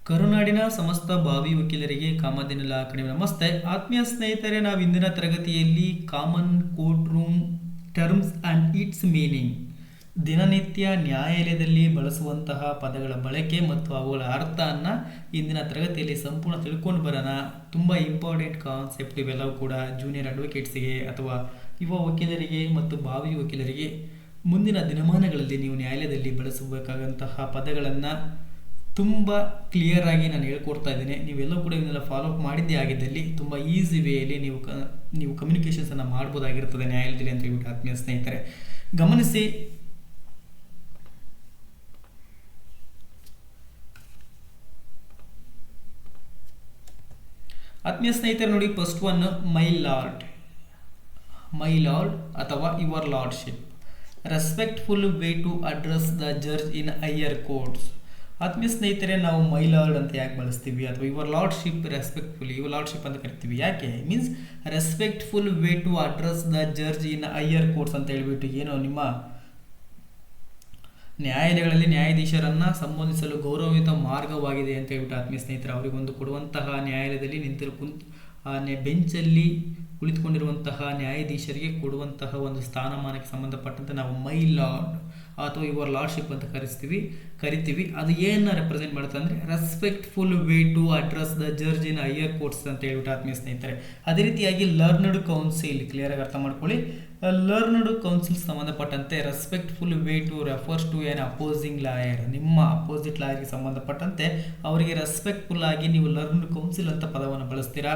ಕರುನಾಡಿನ ಸಮಸ್ತ ಭಾವಿ ವಕೀಲರಿಗೆ ಕಾಮಧೇನು ಲಾ ಅಕಾಡೆಮಿ ನಮಸ್ತೆ. ಆತ್ಮೀಯ ಸ್ನೇಹಿತರೆ, ನಾವು ಇಂದಿನ ತರಗತಿಯಲ್ಲಿ common court room terms and it's meaning, ದಿನನಿತ್ಯ ನ್ಯಾಯಾಲಯದಲ್ಲಿ ಬಳಸುವಂತಹ ಪದಗಳ ಬಳಕೆ ಮತ್ತು ಅವುಗಳ ಅರ್ಥವನ್ನು ಇಂದಿನ ತರಗತಿಯಲ್ಲಿ ಸಂಪೂರ್ಣ ತಿಳ್ಕೊಂಡು ಬರೋಣ. ತುಂಬ ಇಂಪಾರ್ಟೆಂಟ್ ಕಾನ್ಸೆಪ್ಟ್ ಇವೆಲ್ಲವೂ ಕೂಡ ಜೂನಿಯರ್ ಅಡ್ವೊಕೇಟ್ಸ್ಗೆ ಅಥವಾ ಯುವ ವಕೀಲರಿಗೆ ಮತ್ತು ಭಾವಿ ವಕೀಲರಿಗೆ ಮುಂದಿನ ದಿನಮಾನಗಳಲ್ಲಿ ನೀವು ನ್ಯಾಯಾಲಯದಲ್ಲಿ ಬಳಸಬೇಕಾದಂತಹ ಪದಗಳನ್ನು ತುಂಬ ಕ್ಲಿಯರ್ ಆಗಿ ನಾನು ಹೇಳ್ಕೊಡ್ತಾ ಇದ್ದೇನೆ. ನೀವೆಲ್ಲೂ ಕೂಡ ಇದನ್ನೆಲ್ಲ ಫಾಲೋ ಅಪ್ ಮಾಡಿದ್ದೇ ಆಗಿದ್ದಲ್ಲಿ ತುಂಬ ಈಸಿ ವೇಯಲ್ಲಿ ನೀವು ಕಮ್ಯುನಿಕೇಷನ್ಸನ್ನು ಮಾಡ್ಬೋದಾಗಿರ್ತದೆ ನ್ಯಾಯಾಲಯದಲ್ಲಿ ಅಂತ ಹೇಳ್ಬಿಟ್ಟು ಆತ್ಮೀಯ ಸ್ನೇಹಿತರೆ ಗಮನಿಸಿ. ಆತ್ಮೀಯ ಸ್ನೇಹಿತರೆ ನೋಡಿ, ಫಸ್ಟ್ ಒನ್ ಮೈ ಲಾರ್ಡ್ ಅಥವಾ your lordship, respectful way to address the judge in higher courts. ಆತ್ಮೀಯ ಸ್ನೇಹಿತರೆ, ನಾವು ಮೈ ಲಾರ್ಡ್ ಅಂತ ಯಾಕೆ ಬಳಸ್ತೀವಿ ಅಥವಾ ಯುವರ್ ಲಾರ್ಡ್ಶಿಪ್ ಯುವರ್ ಲಾರ್ಡ್ಶಿಪ್ ಅಂತ ಕರಿತೀವಿ? ಯಾಕೆ means respectful way to address the judge in higher courts ಅಂತ ಹೇಳ್ಬಿಟ್ಟು ಏನೋ ನಿಮ್ಮ ನ್ಯಾಯಾಲಯಗಳಲ್ಲಿ ನ್ಯಾಯಾಧೀಶರನ್ನು ಸಂಬೋಧಿಸಲು ಗೌರವಯುತ ಮಾರ್ಗವಾಗಿದೆ ಅಂತ ಹೇಳ್ಬಿಟ್ಟು ಆತ್ಮೀಯ ಸ್ನೇಹಿತರೆ ಅವರಿಗೊಂದು ಕೊಡುವಂತಹ ನ್ಯಾಯಾಲಯದಲ್ಲಿ ಬೆಂಚಲ್ಲಿ ಕುಳಿತುಕೊಂಡಿರುವಂತಹ ನ್ಯಾಯಾಧೀಶರಿಗೆ ಕೊಡುವಂತಹ ಒಂದು ಸ್ಥಾನಮಾನಕ್ಕೆ ಸಂಬಂಧಪಟ್ಟಂತೆ ನಾವು ಮೈ ಲಾರ್ಡ್ ಅಥವಾ ಯುವರ್ ಲಾರ್ಡ್ಶಿಪ್ ಅಂತ ಕರಿತೀವಿ. ಅದು ಏನು ರೆಪ್ರೆಸೆಂಟ್ ಮಾಡುತ್ತೆ ಅಂದರೆ respectful way to address the judge in higher courts ಅಂತ ಹೇಳ್ಬಿಟ್ಟು ಆತ್ಮೀಯ ಸ್ನೇಹಿತರೆ. ಅದೇ ರೀತಿಯಾಗಿ ಲರ್ನ್ಡ್ ಕೌನ್ಸಿಲ್, ಕ್ಲಿಯರಾಗಿ ಅರ್ಥ ಮಾಡ್ಕೊಳ್ಳಿ. ಲರ್ನ್ಡ್ ಕೌನ್ಸಿಲ್ ಸಂಬಂಧಪಟ್ಟಂತೆ respectful way to refers to an opposing lawyer, ನಿಮ್ಮ ಅಪೋಸಿಟ್ ಲಾಯರ್ಗೆ ಸಂಬಂಧಪಟ್ಟಂತೆ ಅವರಿಗೆ ರೆಸ್ಪೆಕ್ಟ್ಫುಲ್ ಆಗಿ ನೀವು ಲರ್ನ್ಡ್ ಕೌನ್ಸಿಲ್ ಅಂತ ಪದವನ್ನು ಬಳಸ್ತೀರಾ.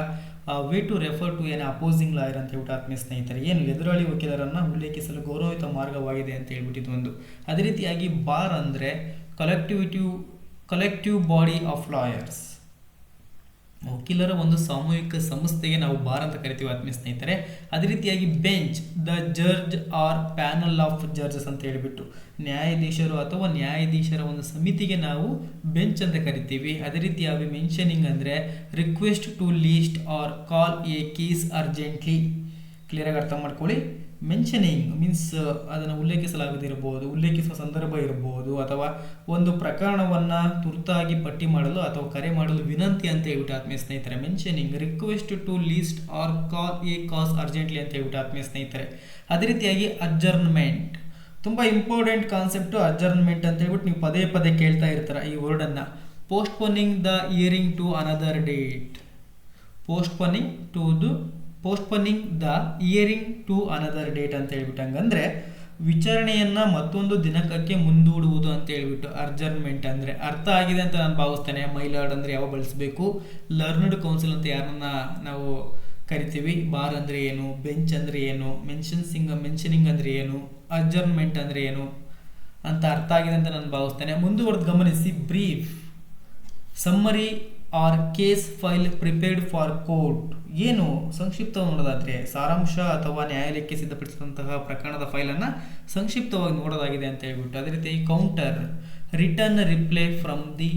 Way to refer to an opposing lawyer ಅಂತ ಹೇಳ್ಬಿಟ್ಟು ಆತ್ಮೀಯ ಸ್ನೇಹಿತರೆ ಏನು ಎದುರಾಳಿ ವಕೀಲರನ್ನು ಉಲ್ಲೇಖಿಸಲು ಗೌರವಯುತ ಮಾರ್ಗವಾಗಿದೆ ಅಂತ ಹೇಳ್ಬಿಟ್ಟಿದ್ದು ಒಂದು. ಅದೇ ರೀತಿಯಾಗಿ ಬಾರ್ ಅಂದರೆ ಕಲೆಕ್ಟಿವ್ ಬಾಡಿ ಆಫ್ ಲಾಯರ್ಸ್, ವಕೀಲರ ಒಂದು ಸಾಮೂಹಿಕ ಸಂಸ್ಥೆಗೆ ನಾವು ಬಾರ್ ಅಂತ ಕರಿತೀವಿ ಆತ್ಮೀಯ ಸ್ನೇಹಿತರೆ. ಅದೇ ರೀತಿಯಾಗಿ bench, the judge or panel of judges ಅಂತ ಹೇಳಿಬಿಟ್ಟು ನ್ಯಾಯಾಧೀಶರು ಅಥವಾ ನ್ಯಾಯಾಧೀಶರ ಒಂದು ಸಮಿತಿಗೆ ನಾವು ಬೆಂಚ್ ಅಂತ ಕರಿತೀವಿ. ಅದೇ ರೀತಿಯಾಗಿ ಮೆನ್ಷನಿಂಗ್ ಅಂದರೆ request to list or call a case urgently, ಕ್ಲಿಯರಾಗಿ ಅರ್ಥ ಮಾಡ್ಕೊಳ್ಳಿ. ಮೆನ್ಷನಿಂಗ್ ಮೀನ್ಸ್ ಅದನ್ನು ಉಲ್ಲೇಖಿಸುವ ಸಂದರ್ಭ ಇರಬಹುದು ಅಥವಾ ಒಂದು ಪ್ರಕರಣವನ್ನು ತುರ್ತಾಗಿ ಪಟ್ಟಿ ಮಾಡಲು ಅಥವಾ ಕರೆ ಮಾಡಲು ವಿನಂತಿ ಅಂತ ಹೇಳ್ಬಿಟ್ಟು ಆತ್ಮೀಯ ಸ್ನೇಹಿತರೆ mentioning. Request to list or call a cause urgently ಅಂತ ಹೇಳ್ಬಿಟ್ಟು ಆತ್ಮೀಯ ಸ್ನೇಹಿತರೆ. ಅದೇ ರೀತಿಯಾಗಿ ಅಡ್ಜರ್ನ್ಮೆಂಟ್, ತುಂಬ ಇಂಪಾರ್ಟೆಂಟ್ ಕಾನ್ಸೆಪ್ಟು ಅಡ್ಜರ್ನ್ಮೆಂಟ್ ಅಂತ ಹೇಳ್ಬಿಟ್ಟು ನೀವು ಪದೇ ಪದೇ ಕೇಳ್ತಾ ಇರ್ತಾರೆ ಈ ವರ್ಡನ್ನು. Postponing the hearing to another date, postponing the hearing to another date ಅಂತ ಹೇಳ್ಬಿಟ್ಟು ಹಂಗಂದ್ರೆ ವಿಚಾರಣೆಯನ್ನು ಮತ್ತೊಂದು ದಿನಕ್ಕೆ ಮುಂದೂಡುವುದು ಅಂತ ಹೇಳ್ಬಿಟ್ಟು ಅಡ್ಜರ್ನ್ಮೆಂಟ್ ಅಂದರೆ ಅರ್ಥ ಆಗಿದೆ ಅಂತ ನಾನು ಭಾವಿಸ್ತೇನೆ. ಮೈ ಲಾರ್ಡ್ ಅಂದರೆ ಯಾವ ಬಳಸಬೇಕು, ಲರ್ನ್ಡ್ ಕೌನ್ಸಿಲ್ ಅಂತ ಯಾರನ್ನ ನಾವು ಕರಿತೀವಿ, ಬಾರ್ ಅಂದರೆ ಏನು, ಬೆಂಚ್ ಅಂದರೆ ಏನು, ಮೆನ್ಷನಿಂಗ್ ಅಂದರೆ ಏನು, ಅಡ್ಜರ್ನ್ಮೆಂಟ್ ಅಂದರೆ ಏನು ಅಂತ ಅರ್ಥ ಆಗಿದೆ ಅಂತ ನಾನು ಭಾವಿಸ್ತೇನೆ. ಮುಂದುವರೆದು ಗಮನಿಸಿ. Brief, summary or case file prepared for court, ಏನು ಸಂಕ್ಷಿಪ್ತವಾಗಿ ನೋಡೋದಾದರೆ ಸಾರಾಂಶ ಅಥವಾ ನ್ಯಾಯಾಲಯಕ್ಕೆ ಸಿದ್ಧಪಡಿಸಿದಂತಹ ಪ್ರಕರಣದ ಫೈಲನ್ನು ಸಂಕ್ಷಿಪ್ತವಾಗಿ ನೋಡೋದಾಗಿದೆ ಅಂತ ಹೇಳ್ಬಿಟ್ಟು. ಅದೇ ರೀತಿ counter, return reply from the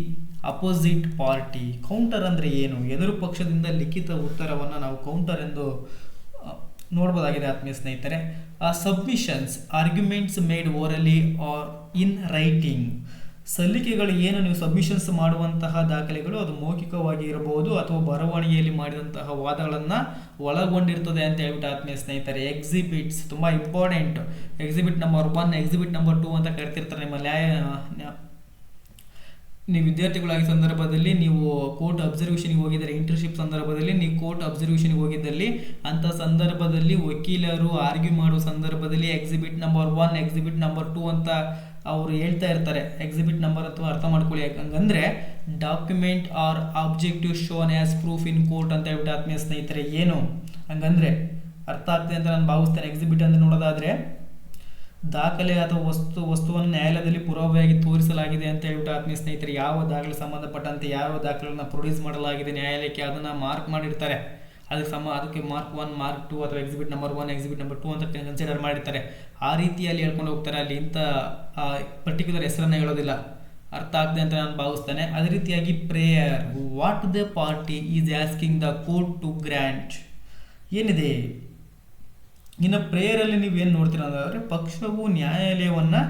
opposite party. Counter ಅಂದರೆ ಏನು, ಎದುರು ಪಕ್ಷದಿಂದ ಲಿಖಿತ ಉತ್ತರವನ್ನು ನಾವು ಕೌಂಟರ್ ಎಂದು ನೋಡ್ಬೋದಾಗಿದೆ ಆತ್ಮೀಯ ಸ್ನೇಹಿತರೆ. Submissions, arguments made orally or in writing, ಸಲ್ಲಿಕೆಗಳು ಏನು ನೀವು ಸಬ್ಮಿಷನ್ಸ್ ಮಾಡುವಂತಹ ದಾಖಲೆಗಳು ಅದು ಮೌಖಿಕವಾಗಿ ಇರಬಹುದು ಅಥವಾ ಬರವಣಿಗೆಯಲ್ಲಿ ಮಾಡಿದಂತಹ ವಾದಗಳನ್ನು ಒಳಗೊಂಡಿರ್ತದೆ ಅಂತ ಹೇಳ್ಬಿಟ್ಟು ಆತ್ಮೀಯ ಸ್ನೇಹಿತರೆ. ಎಕ್ಸಿಬಿಟ್ಸ್, ತುಂಬ important. Exhibit number 1, exhibit number 2 ಅಂತ ಕರಿತಿರ್ತಾರೆ ನಿಮ್ಮ ನೀವು ವಿದ್ಯಾರ್ಥಿಗಳಾಗಿ ಸಂದರ್ಭದಲ್ಲಿ ನೀವು ಕೋರ್ಟ್ ಅಬ್ಸರ್ವೇಷನ್ಗೆ ಹೋಗಿದ್ದರೆ, ಇಂಟರ್ನ್ಶಿಪ್ ಸಂದರ್ಭದಲ್ಲಿ ನೀವು ಕೋರ್ಟ್ ಅಬ್ಸರ್ವೇಷನ್ಗೆ ಹೋಗಿದ್ದಲ್ಲಿ ಅಂಥ ಸಂದರ್ಭದಲ್ಲಿ ವಕೀಲರು ಆರ್ಗ್ಯೂ ಮಾಡುವ ಸಂದರ್ಭದಲ್ಲಿ ಎಕ್ಸಿಬಿಟ್ ನಂಬರ್ 1, ಎಕ್ಸಿಬಿಟ್ ನಂಬರ್ 2 ಅಂತ ಅವರು ಹೇಳ್ತಾ ಇರ್ತಾರೆ. ಎಕ್ಸಿಬಿಟ್ ನಂಬರ್ ಅಥವಾ ಅರ್ಥ ಮಾಡ್ಕೊಳ್ಳಿ. ಹಂಗಂದ್ರೆ document or objective shown as proof in court ಅಂತ ಹೇಳ್ಬಿಟ್ಟು ಆತ್ಮೀಯ ಸ್ನೇಹಿತರೆ ಏನು ಹಂಗಂದ್ರೆ ಅರ್ಥ ಆಗ್ತದೆ ಅಂತ ನಾನು ಭಾವಿಸ್ತೇನೆ. ಎಕ್ಸಿಬಿಟ್ ಅಂತ ನೋಡೋದಾದ್ರೆ ದಾಖಲೆ ಅಥವಾ ವಸ್ತುವನ್ನು ನ್ಯಾಯಾಲಯದಲ್ಲಿ ಪುರಾವೆಯಾಗಿ ತೋರಿಸಲಾಗಿದೆ ಅಂತ ಹೇಳ್ಬಿಟ್ಟು ಆತ್ಮೀಯ ಸ್ನೇಹಿತರೆ ಯಾವ ದಾಖಲೆ ಸಂಬಂಧಪಟ್ಟಂತೆ ಯಾವ ದಾಖಲೆಗಳನ್ನ ಪ್ರೊಡ್ಯೂಸ್ ಮಾಡಲಾಗಿದೆ ನ್ಯಾಯಾಲಯಕ್ಕೆ ಅದನ್ನು ಮಾರ್ಕ್ ಮಾಡಿರ್ತಾರೆ. ಅದಕ್ಕೆ ಮಾರ್ಕ್ 1, ಮಾರ್ಕ್ 2 ಅಥವಾ ಎಕ್ಸಿಬಿಟ್ ನಂಬರ್ 1, ಎಕ್ಸಿಬಿಟ್ ನಂಬರ್ 2 ಅಂತ ಕನ್ಸಿಡರ್ ಮಾಡಿರ್ತಾರೆ. ಆ ರೀತಿಯಲ್ಲಿ ಹೇಳ್ಕೊಂಡು ಹೋಗ್ತಾರೆ. ಅಲ್ಲಿ ಇಂಥ ಪರ್ಟಿಕ್ಯುಲರ್ ಹೆಸರನ್ನು ಹೇಳೋದಿಲ್ಲ. ಅರ್ಥ ಆಗ್ತದೆ ಅಂತ ನಾನು ಭಾವಿಸ್ತೇನೆ. ಅದೇ ರೀತಿಯಾಗಿ prayer, what the party is asking the court to grant, ಏನಿದೆ ಇನ್ನು ಪ್ರೇಯರಲ್ಲಿ ನೀವೇನು ನೋಡ್ತೀರ ಅಂದರೆ ಪಕ್ಷವು ನ್ಯಾಯಾಲಯವನ್ನು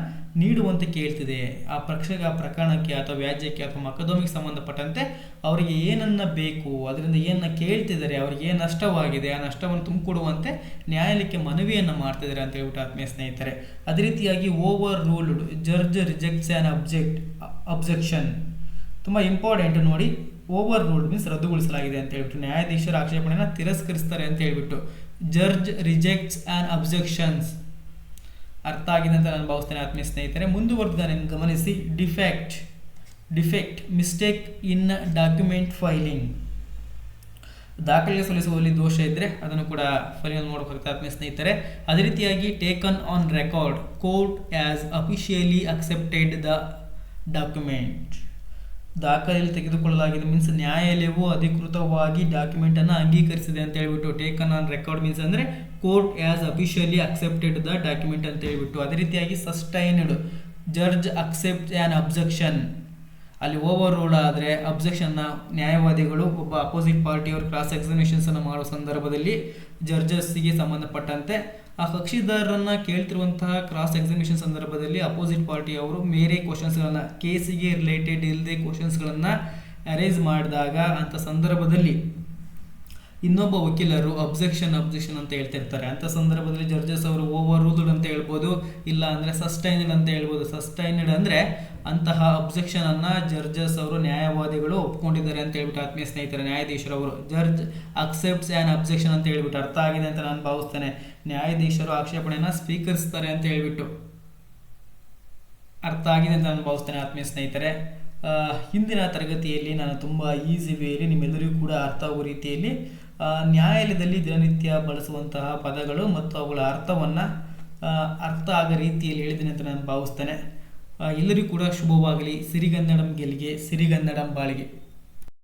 ನೀಡುವಂತೆ ಕೇಳ್ತಿದೆ. ಆ ಪ್ರಕರಣಕ್ಕೆ ಅಥವಾ ವ್ಯಾಜ್ಯಕ್ಕೆ ಅಥವಾ ಮೊಕದ್ದಮೆಗೆ ಸಂಬಂಧಪಟ್ಟಂತೆ ಅವರಿಗೆ ಏನನ್ನ ಬೇಕು, ಅದರಿಂದ ಏನನ್ನ ಕೇಳ್ತಿದ್ದಾರೆ, ಅವರಿಗೆ ಏನು ನಷ್ಟವಾಗಿದೆ, ಆ ನಷ್ಟವನ್ನು ತುಂಬಿಕೊಡುವಂತೆ ನ್ಯಾಯಾಲಯಕ್ಕೆ ಮನವಿಯನ್ನು ಮಾಡ್ತಿದ್ದಾರೆ ಅಂತ ಹೇಳ್ಬಿಟ್ಟು ಆತ್ಮೀಯ ಸ್ನೇಹಿತರೆ. ಅದೇ ರೀತಿಯಾಗಿ overruled, judge rejects an objection. ತುಂಬ ಇಂಪಾರ್ಟೆಂಟ್ ನೋಡಿ. ಓವರ್ ರೂಲ್ಡ್ ಮೀನ್ಸ್ ರದ್ದುಗೊಳಿಸಲಾಗಿದೆ ಅಂತ ಹೇಳ್ಬಿಟ್ಟು, ನ್ಯಾಯಾಧೀಶರ ಆಕ್ಷೇಪಣೆಯನ್ನು ತಿರಸ್ಕರಿಸ್ತಾರೆ ಅಂತ ಹೇಳ್ಬಿಟ್ಟು. ಜಡ್ಜ್ ರಿಜೆಕ್ಟ್ಸ್ ಆನ್ ಅಬ್ಜೆಕ್ಷನ್ಸ್ ಅರ್ಥ ಆಗಿದೆ ಅಂತ ನಾನು ಭಾವಿಸ್ತೇನೆ ಆತ್ಮೀಯ ಸ್ನೇಹಿತರೆ. ಮುಂದುವರೆದ ಗಮನಿಸಿ. Defect mistake in document filing. ದಾಖಲೆ ಸಲ್ಲಿಸುವಲ್ಲಿ ದೋಷ ಇದ್ದರೆ ಅದನ್ನು ಕೂಡ ಫೈಲಿಂಗ್ ನೋಡಬೇಕಾಗುತ್ತೆ ಆತ್ಮೀಯ ಸ್ನೇಹಿತರೆ. ಅದೇ ರೀತಿಯಾಗಿ taken on record, court has officially accepted the document. ದಾಖಲೆಯಲ್ಲಿ ತೆಗೆದುಕೊಳ್ಳಲಾಗಿದೆ ಮೀನ್ಸ್ ನ್ಯಾಯಾಲಯವು ಅಧಿಕೃತವಾಗಿ ಡಾಕ್ಯುಮೆಂಟನ್ನು ಅಂಗೀಕರಿಸಿದೆ ಅಂತ ಹೇಳ್ಬಿಟ್ಟು. ಟೇಕನ್ ಆನ್ ರೆಕಾರ್ಡ್ ಮೀನ್ಸ್ ಅಂದರೆ court has officially accepted the document ಅಂತ ಹೇಳ್ಬಿಟ್ಟು. ಅದೇ ರೀತಿಯಾಗಿ sustained, judge accept an objection. ಅಲ್ಲಿ ಓವರ್ ರೂಲ್ ಆದರೆ ಅಬ್ಜೆಕ್ಷನ್ನ ನ್ಯಾಯವಾದಿಗಳು ಒಬ್ಬ ಅಪೋಸಿಟ್ ಪಾರ್ಟಿಯವರು ಕ್ರಾಸ್ ಎಕ್ಸಾಮಿನೇಷನ್ಸನ್ನು ಮಾಡುವ ಸಂದರ್ಭದಲ್ಲಿ ಜಡ್ಜಸ್ಸಿಗೆ ಸಂಬಂಧಪಟ್ಟಂತೆ ಆ ಕಕ್ಷಿದಾರರನ್ನು ಕೇಳ್ತಿರುವಂತಹ ಕ್ರಾಸ್ ಎಕ್ಸಾಮಿನೇಷನ್ ಸಂದರ್ಭದಲ್ಲಿ ಅಪೋಸಿಟ್ ಪಾರ್ಟಿಯವರು ಬೇರೆ ಕ್ವಶನ್ಸ್ಗಳನ್ನು, ಕೇಸಿಗೆ ರಿಲೇಟೆಡ್ ಇಲ್ಲದೆ ಕ್ವಶನ್ಸ್ಗಳನ್ನು ಅರೇಂಜ್ ಮಾಡಿದಾಗ ಅಂಥ ಸಂದರ್ಭದಲ್ಲಿ ಇನ್ನೊಬ್ಬ ವಕೀಲರು ಅಬ್ಜೆಕ್ಷನ್ ಅಂತ ಹೇಳ್ತಿರ್ತಾರೆ. ಅಂಥ ಸಂದರ್ಭದಲ್ಲಿ ಜಡ್ಜಸ್ ಅವರು ಓವರ್ ರೂಲ್ಡ್ ಅಂತ ಹೇಳ್ಬೋದು, ಇಲ್ಲ ಅಂದರೆ ಸಸ್ಟೈನ್ಡ್ ಅಂತ ಹೇಳ್ಬೋದು. ಸಸ್ಟೈನ್ಡ್ ಅಂದರೆ ಅಂತಹ ಅಬ್ಜೆಕ್ಷನನ್ನು ಜಡ್ಜಸ್ ಅವರು, ನ್ಯಾಯವಾದಿಗಳು ಒಪ್ಕೊಂಡಿದ್ದಾರೆ ಅಂತ ಹೇಳ್ಬಿಟ್ಟು ಆತ್ಮೀಯ ಸ್ನೇಹಿತರೆ. ನ್ಯಾಯಾಧೀಶರವರು ಜಡ್ಜ್ ಅಕ್ಸೆಪ್ಟ್ಸ್ ಆನ್ ಅಬ್ಜೆಕ್ಷನ್ ಅಂತ ಹೇಳ್ಬಿಟ್ಟು ಅರ್ಥ ಆಗಿದೆ ಅಂತ ನಾನು ಭಾವಿಸ್ತೇನೆ. ನ್ಯಾಯಾಧೀಶರು ಆಕ್ಷೇಪಣೆಯನ್ನು ಸ್ವೀಕರಿಸ್ತಾರೆ ಅಂತ ಹೇಳ್ಬಿಟ್ಟು ಅರ್ಥ ಆಗಿದೆ ಅಂತ ನಾನು ಭಾವಿಸ್ತೇನೆ ಆತ್ಮೀಯ ಸ್ನೇಹಿತರೆ. ಹಿಂದಿನ ತರಗತಿಯಲ್ಲಿ ನಾನು ತುಂಬ ಈಸಿ ವೇಯಲ್ಲಿ ನಿಮ್ಮೆಲ್ಲರಿಗೂ ಕೂಡ ಅರ್ಥ ಆಗುವ ರೀತಿಯಲ್ಲಿ ನ್ಯಾಯಾಲಯದಲ್ಲಿ ದಿನನಿತ್ಯ ಬಳಸುವಂತಹ ಪದಗಳು ಮತ್ತು ಅವುಗಳ ಅರ್ಥವನ್ನು ಅರ್ಥ ಆಗೋ ರೀತಿಯಲ್ಲಿ ಹೇಳಿದ್ದೀನಿ ಅಂತ ನಾನು ಭಾವಿಸ್ತೇನೆ. ಎಲ್ಲರಿಗೂ ಕೂಡ ಶುಭವಾಗಲಿ. ಸಿರಿಗನ್ನಡಂ ಗೆಲ್ಗೆ, ಸಿರಿಗನ್ನಡಂ ಬಾಳಿಗೆ.